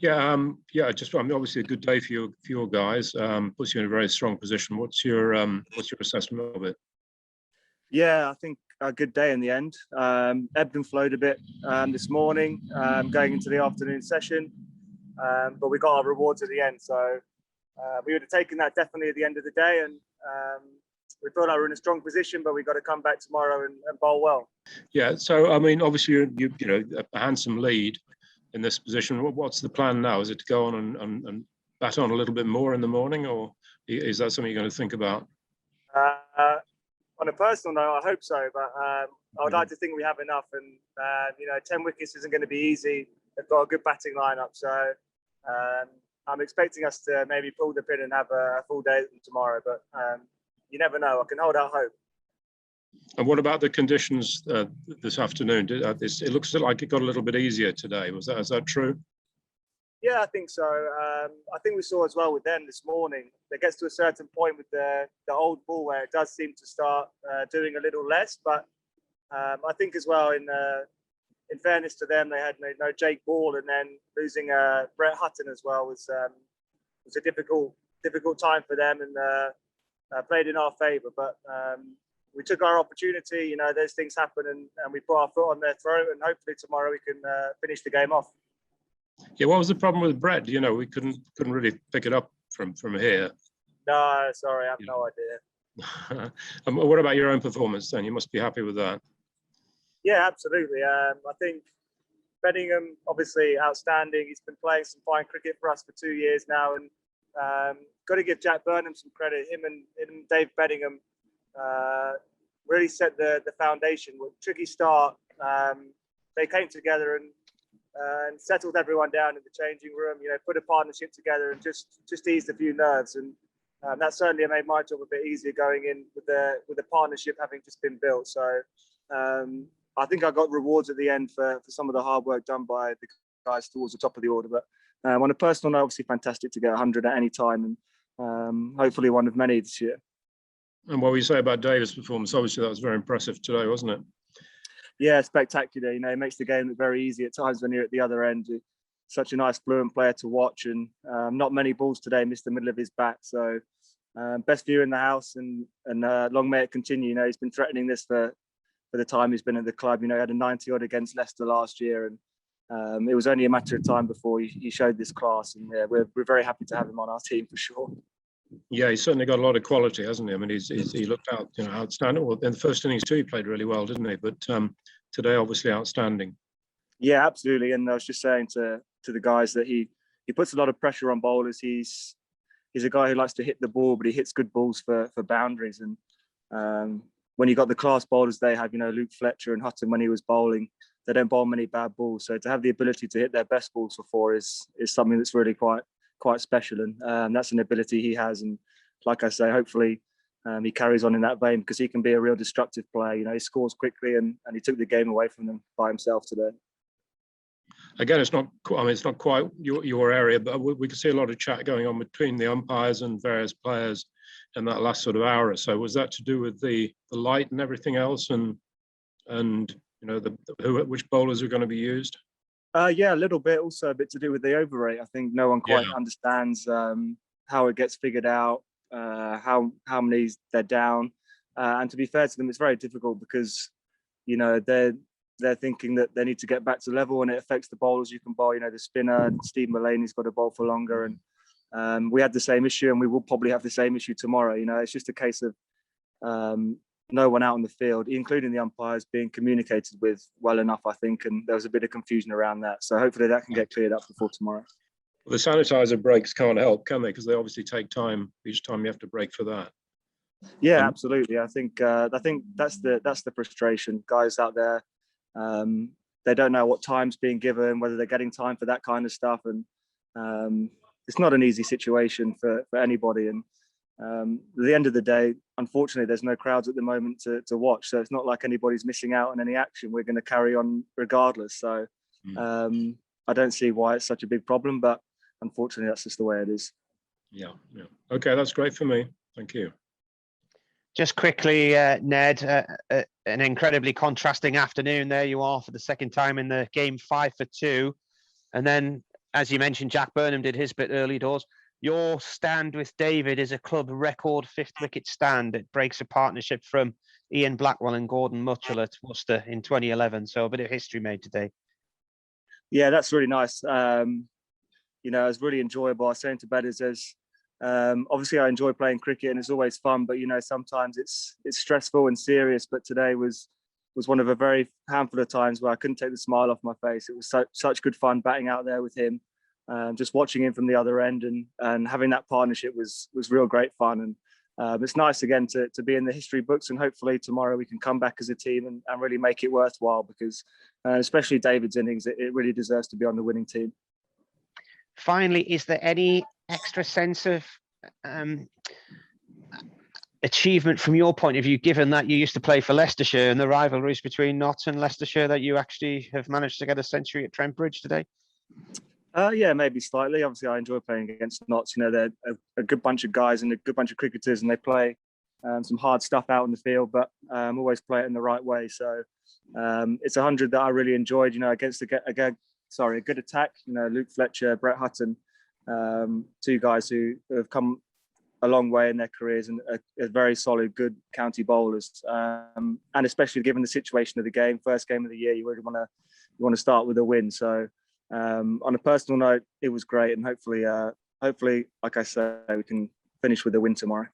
Obviously a good day for your guys. Puts you in a very strong position. What's your assessment of it? Yeah, I think a good day in the end. Ebbed and flowed a bit this morning, going into the afternoon session, but we got our rewards at the end. So we would have taken that definitely at the end of the day, and we feel like we're in a strong position, but we've got to come back tomorrow and bowl well. Yeah. So I mean, obviously you know a handsome lead in this position. What's the plan now? Is it to go on and bat on a little bit more in the morning, or is that something you're going to think about? On a personal note, I hope so, but I would like to think we have enough. And 10 wickets isn't going to be easy. They've got a good batting lineup, so I'm expecting us to maybe pull the pin and have a full day tomorrow. But you never know. I can hold out hope. And what about the conditions this afternoon? It looks like it got a little bit easier today. Is that true? Yeah, I think so. I think we saw as well with them this morning. It gets to a certain point with the old ball where it does seem to start doing a little less. But I think as well, in fairness to them, they had no Jake Ball, and then losing Brett Hutton as well was a difficult time for them, and played in our favour. But we took our opportunity. You know, those things happen, and we put our foot on their throat, and hopefully tomorrow we can finish the game off. Yeah, what was the problem with Brett? You know, we couldn't really pick it up from here. No, sorry, I have no idea. What about your own performance then? You must be happy with that. Yeah, absolutely. I think Bedingham, obviously outstanding. He's been playing some fine cricket for us for 2 years now, and got to give Jack Burnham some credit. Him and Dave Bedingham really set the foundation. With a tricky start, they came together and settled everyone down in the changing room. You know, put a partnership together and just eased a few nerves, and that certainly made my job a bit easier going in with the partnership having just been built. So I think I got rewards at the end for some of the hard work done by the guys towards the top of the order. But on a personal note, obviously fantastic to get 100 at any time, and hopefully one of many this year. And what will you say about Davis' performance? Obviously that was very impressive today, wasn't it? Yeah, spectacular. You know, it makes the game look very easy at times when you're at the other end. Such a nice, fluent player to watch, and not many balls today missed the middle of his bat. So best view in the house, and long may it continue. You know, he's been threatening this for the time he's been at the club. You know, he had a 90 odd against Leicester last year, and it was only a matter of time before he showed this class. And we're very happy to have him on our team for sure. Yeah, he's certainly got a lot of quality, hasn't he? I mean, he looked outstanding. Well, in the first innings too, he played really well, didn't he? But today, obviously, outstanding. Yeah, absolutely. And I was just saying to the guys that he puts a lot of pressure on bowlers. He's a guy who likes to hit the ball, but he hits good balls for boundaries. And when you got the class bowlers they have, you know, Luke Fletcher and Hutton, when he was bowling, they don't bowl many bad balls. So to have the ability to hit their best balls for four is something that's really quite special, and that's an ability he has. And like I say, hopefully he carries on in that vein, because he can be a real destructive player. You know, he scores quickly, and he took the game away from them by himself today. Again, it's not quite your area, but we could see a lot of chat going on between the umpires and various players in that last sort of hour or so. Was that to do with the light and everything else, and you know which bowlers are going to be used? Yeah, a little bit. Also a bit to do with the over rate. I think no one quite understands how it gets figured out, how many they're down. And to be fair to them, it's very difficult, because, you know, they're thinking that they need to get back to level, and it affects the bowlers you can bowl. You know, the spinner, Steve Mullaney's got to bowl for longer. And we had the same issue, and we will probably have the same issue tomorrow. You know, it's just a case of no one out on the field, including the umpires, being communicated with well enough, I think, and there was a bit of confusion around that. So hopefully that can get cleared up before tomorrow. Well, the sanitizer breaks can't help, can they? Because they obviously take time each time you have to break for that. Yeah, absolutely. I think that's the frustration. Guys out there, they don't know what time's being given, whether they're getting time for that kind of stuff, and it's not an easy situation for anybody. And at the end of the day, unfortunately, there's no crowds at the moment to watch, so it's not like anybody's missing out on any action. We're going to carry on regardless. So I don't see why it's such a big problem, but unfortunately, that's just the way it is. Yeah. Okay, that's great for me. Thank you. Just quickly, Ned, an incredibly contrasting afternoon. There you are for the second time in the game, 5 for 2, and then as you mentioned, Jack Burnham did his bit early doors. Your stand with David is a club record 5th wicket stand. It breaks a partnership from Ian Blackwell and Gordon Mutchell at Worcester in 2011. So a bit of history made today. Yeah, that's really nice. You know, it was really enjoyable. I was saying to bedders, obviously I enjoy playing cricket and it's always fun, but you know, sometimes it's stressful and serious. But today was one of a very handful of times where I couldn't take the smile off my face. It was such good fun batting out there with him. Just watching him from the other end and having that partnership was real great fun. And it's nice again to be in the history books, and hopefully tomorrow we can come back as a team and really make it worthwhile, because especially David's innings, it really deserves to be on the winning team. Finally, is there any extra sense of achievement from your point of view, given that you used to play for Leicestershire and the rivalries between Notts and Leicestershire, that you actually have managed to get a century at Trent Bridge today? Yeah, maybe slightly. Obviously, I enjoy playing against Notts. You know, they're a good bunch of guys and a good bunch of cricketers, and they play some hard stuff out in the field, but always play it in the right way. So it's 100 that I really enjoyed. You know, against a good attack. You know, Luke Fletcher, Brett Hutton, two guys who have come a long way in their careers and are very solid, good county bowlers. And especially given the situation of the game, first game of the year, you really want to start with a win. So. On a personal note, it was great, and hopefully, like I say, we can finish with a win tomorrow.